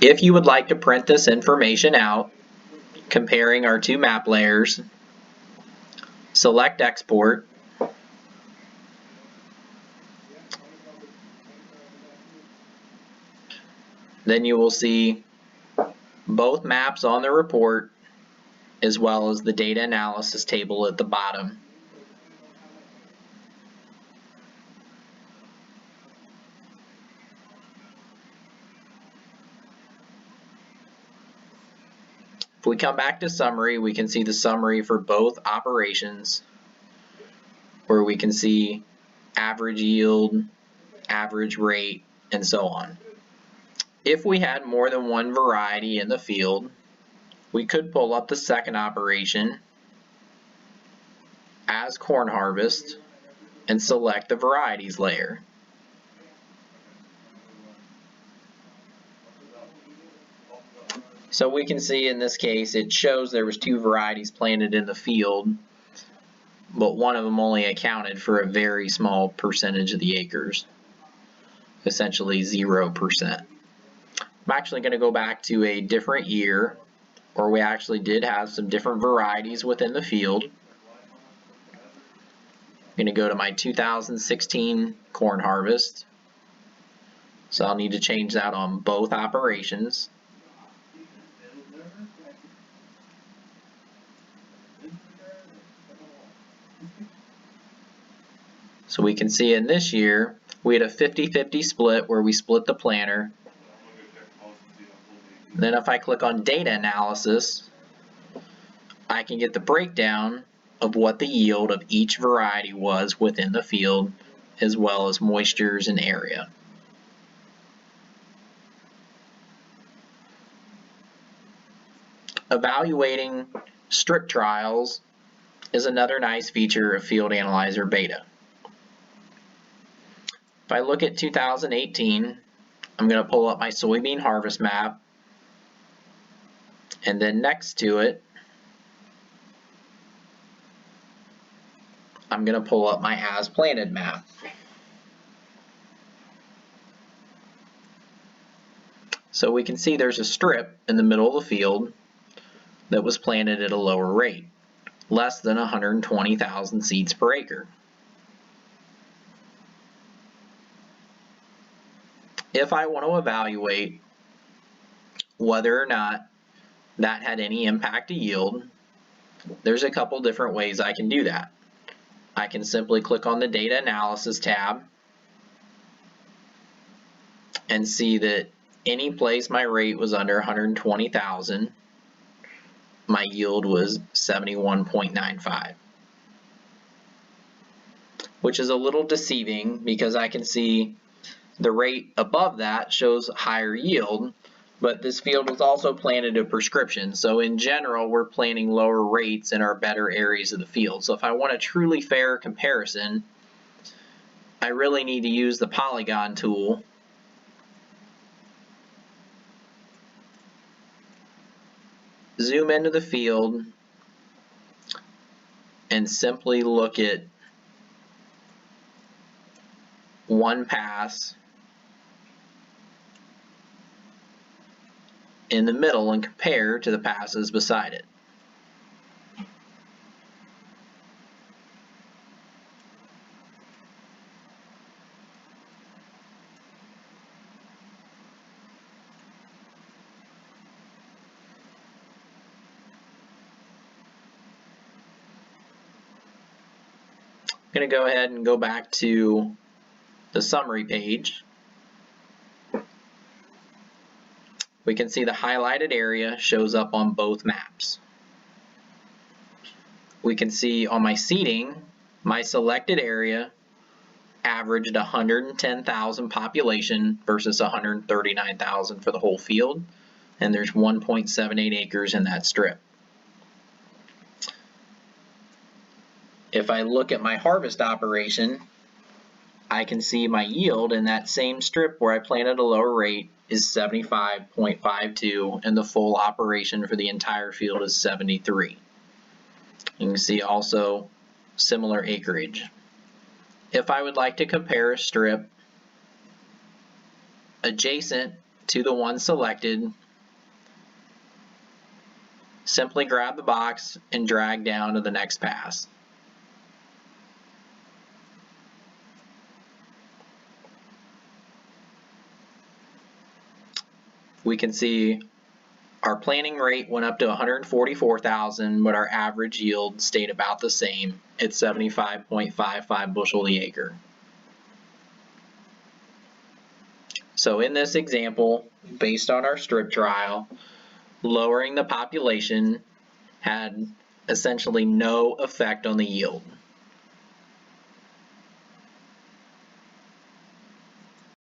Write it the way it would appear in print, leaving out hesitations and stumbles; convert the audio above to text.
If you would like to print this information out, comparing our two map layers, select Export. Then you will see both maps on the report as well as the data analysis table at the bottom. If we come back to summary, we can see the summary for both operations, where we can see average yield, average rate, and so on. If we had more than one variety in the field, we could pull up the second operation as corn harvest and select the varieties layer. So we can see in this case it shows there was two varieties planted in the field, but one of them only accounted for a very small percentage of the acres, essentially 0%. I'm actually going to go back to a different year where we actually did have some different varieties within the field. I'm going to go to my 2016 corn harvest. So I'll need to change that on both operations. So we can see in this year, we had a 50-50 split where we split the planter. Then if I click on data analysis, I can get the breakdown of what the yield of each variety was within the field, as well as moistures and area. Evaluating strip trials is another nice feature of Field Analyzer Beta. If I look at 2018, I'm going to pull up my soybean harvest map, and then next to it, I'm going to pull up my as planted map. So we can see there's a strip in the middle of the field that was planted at a lower rate, less than 120,000 seeds per acre. If I want to evaluate whether or not that had any impact to yield, there's a couple different ways I can do that. I can simply click on the Data Analysis tab and see that any place my rate was under 120,000, my yield was 71.95. Which is a little deceiving because I can see the rate above that shows higher yield, but this field was also planted to prescription. So in general, we're planting lower rates in our better areas of the field. So if I want a truly fair comparison, I really need to use the polygon tool zoom into the field and simply look at one pass in the middle and compare to the passes beside it. I'm going to go ahead and go back to the summary page. We can see the highlighted area shows up on both maps. We can see on my seeding, my selected area averaged 110,000 population versus 139,000 for the whole field, and there's 1.78 acres in that strip. If I look at my harvest operation, I can see my yield in that same strip where I planted a lower rate is 75.52, and the full operation for the entire field is 73. You can see also similar acreage. If I would like to compare a strip adjacent to the one selected, simply grab the box and drag down to the next pass. We can see our planting rate went up to 144,000, but our average yield stayed about the same at 75.55 bushel the acre. So in this example, based on our strip trial, lowering the population had essentially no effect on the yield.